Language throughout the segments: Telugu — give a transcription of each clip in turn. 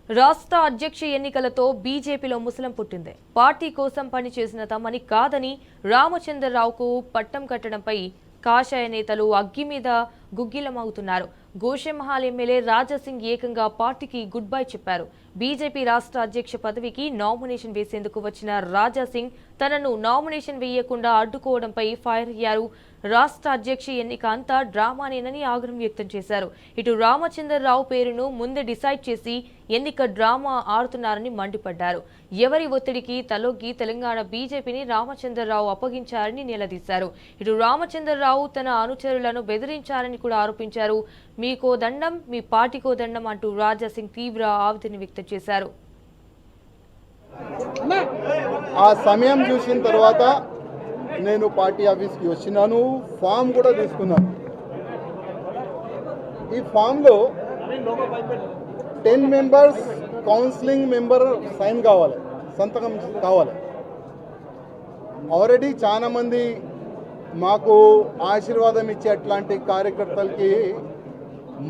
రాష్ట్ర అధ్యక్ష ఎన్నికలతో బీజేపీలో ముసలం పుట్టింది. పార్టీ కోసం పనిచేసిన తమని కాదని రామచంద్రరావుకు పట్టం కట్టడంపై కాషాయ నేతలు అగ్గి మీద గుగ్గిలమవుతున్నారు. గోషెమహాల్ ఎమ్మెల్యే రాజాసింగ్ ఏకంగా పార్టీకి గుడ్ బై చెప్పారు. బీజేపీ రాష్ట్ర అధ్యక్ష పదవికి నామినేషన్ వేసేందుకు వచ్చిన రాజాసింగ్ తనను నామినేషన్ వేయకుండా అడ్డుకోవడంపై ఫైర్ అయ్యారు. రాష్ట్ర అధ్యక్ష ఎన్నిక అంతా డ్రామానేనని ఆగ్రహం వ్యక్తం చేశారు. ఇటు రామచంద్రరావు పేరును ముందే డిసైడ్ చేసి ఎన్నిక డ్రామా ఆడుతున్నారని మండిపడ్డారు. ఎవరి ఒత్తిడికి తలొగ్గి తెలంగాణ బీజేపీని రామచంద్రరావు అప్పగించారని నిలదీశారు. ఇటు రామచంద్రరావు తన అనుచరులను బెదిరించారని కూడా ఆరోపించారు. మీకో దండం, మీ పార్టీకో దండం అంటూ రాజాసింగ్ తీవ్ర ఆవేదన వ్యక్తం చేశారు. ఆ సమయం చూసిన తర్వాత నేను పార్టీ ఆఫీస్కి వచ్చినాను, ఫామ్ కూడా తీసుకున్నాను. ఈ ఫామ్లో 10 మెంబర్స్ కౌన్సిలింగ్ మెంబర్ సైన్ కావాలి, సంతకం కావాలి. ఆల్రెడీ చాలామంది మాకు ఆశీర్వాదం ఇచ్చే అట్లాంటి కార్యకర్తలకి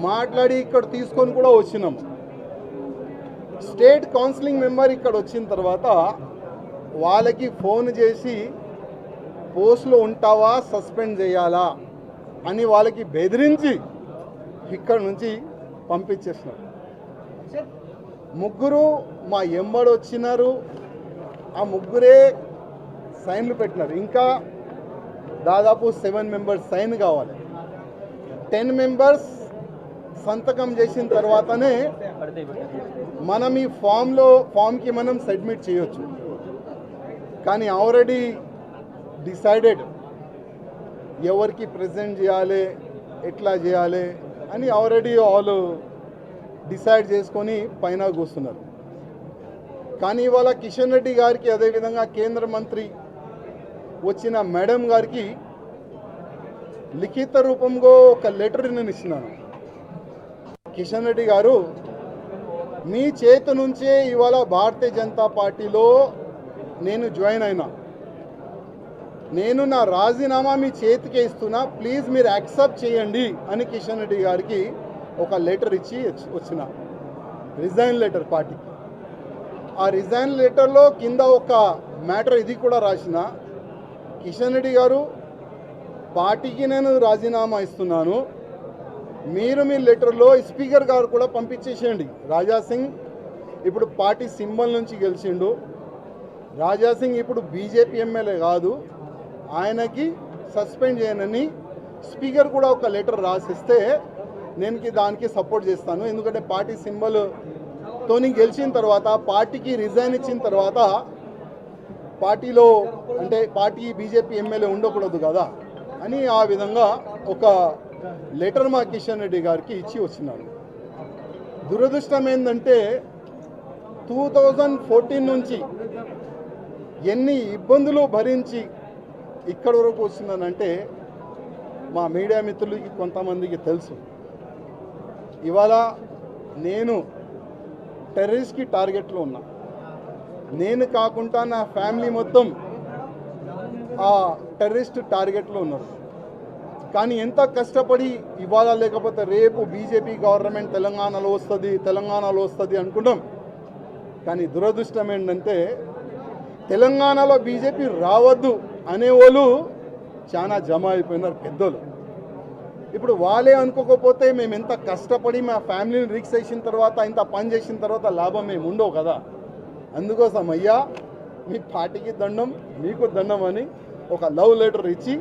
మాట్లాడి ఇక్కడ తీసుకొని కూడా వచ్చినాము. స్టేట్ కౌన్సిలింగ్ మెంబర్ ఇక్కడ వచ్చిన తర్వాత వాళ్ళకి ఫోన్ చేసి పోస్ట్లో ఉంటావా, సస్పెండ్ చేయాలా అని వాళ్ళకి బెదిరించి ఇక్కడ నుంచి పంపించేసినారు. ముగ్గురు మా ఎంబడి వచ్చినారు, ఆ ముగ్గురే సైన్లు పెట్టినారు. ఇంకా దాదాపు 7 మెంబర్స్ సైన్ కావాలి. 10 మెంబర్స్ సంతకం చేసిన తర్వాతనే మనం ఈ ఫామ్కి మనం సబ్మిట్ చేయొచ్చు. కానీ ఆల్రెడీ డిసైడెడ్ ఎవరికి ప్రజెంట్ చేయాలి, ఎట్లా చేయాలి అని ఆల్రెడీ వాళ్ళు డిసైడ్ చేసుకొని పైన కూస్తున్నారు. కానీ ఇవాళ కిషన్ రెడ్డి గారికి, అదేవిధంగా కేంద్ర మంత్రి వచ్చిన మేడం గారికి లిఖిత రూపంలో ఒక లెటర్ నేను ఇచ్చినాను. కిషన్ రెడ్డి గారు, మీ చేతి నుంచే ఇవాళ భారతీయ జనతా పార్టీలో నేను జాయిన్ అయినా, నేను నా రాజీనామా మీ చేతికే ఇస్తున్నా, ప్లీజ్ మీరు యాక్సెప్ట్ చేయండి అని కిషన్ రెడ్డి గారికి ఒక లెటర్ ఇచ్చి వచ్చిన, రిజైన్ లెటర్ పార్టీకి. ఆ రిజైన్ లెటర్లో కింద ఒక మ్యాటర్ ఇది కూడా రాసిన, కిషన్ రెడ్డి గారు, పార్టీకి నేను రాజీనామా ఇస్తున్నాను, మీరు మీ లెటర్లో స్పీకర్ గారు కూడా పంపించేసేయండి. రాజాసింగ్ ఇప్పుడు పార్టీ సింబల్ నుంచి గెలిచిండు. రాజాసింగ్ ఇప్పుడు బీజేపీ ఎమ్మెల్యే కాదు, ఆయనకి సస్పెండ్ చేయనని స్పీకర్ కూడా ఒక లెటర్ రాసిస్తే నేను దానికి సపోర్ట్ చేస్తాను. ఎందుకంటే పార్టీ సింబల్తోని గెలిచిన తర్వాత, పార్టీకి రిజైన్ ఇచ్చిన తర్వాత పార్టీలో అంటే పార్టీ బీజేపీ ఎమ్మెల్యే ఉండకూడదు కదా అని ఆ విధంగా ఒక లెటర్ మా కిషన్ రెడ్డి గారికి ఇచ్చి వచ్చినాడు. దురదృష్టం ఏంటంటే 2014 నుంచి ఎన్ని ఇబ్బందులు భరించి ఇక్కడి వరకు వస్తున్నానంటే మా మీడియా మిత్రులకి కొంతమందికి తెలుసు. ఇవాళ నేను టెర్రరిస్ట్కి టార్గెట్లో ఉన్నా. నేను కాకుండా నా ఫ్యామిలీ మొత్తం ఆ టెర్రరిస్ట్ టార్గెట్లో ఉన్నారు. కానీ ఎంత కష్టపడి ఇవాళ లేకపోతే రేపు బీజేపీ గవర్నమెంట్ తెలంగాణలో వస్తుంది అనుకుంటాం. కానీ దురదృష్టం ఏంటంటే తెలంగాణలో బీజేపీ రావద్దు అనేవాళ్ళు చాలా జమ అయిపోయినారు పెద్దలు. ఇప్పుడు వాళ్ళే అనుకోకపోతే మేము ఎంత కష్టపడి మా ఫ్యామిలీని రిక్స్ చేసిన తర్వాత, ఇంత పని చేసిన తర్వాత లాభం మేము ఉండవు కదా. అందుకోసం అయ్యా, మీ పార్టీకి దండం, మీకు దండం అని ఒక లవ్ లెటర్ ఇచ్చి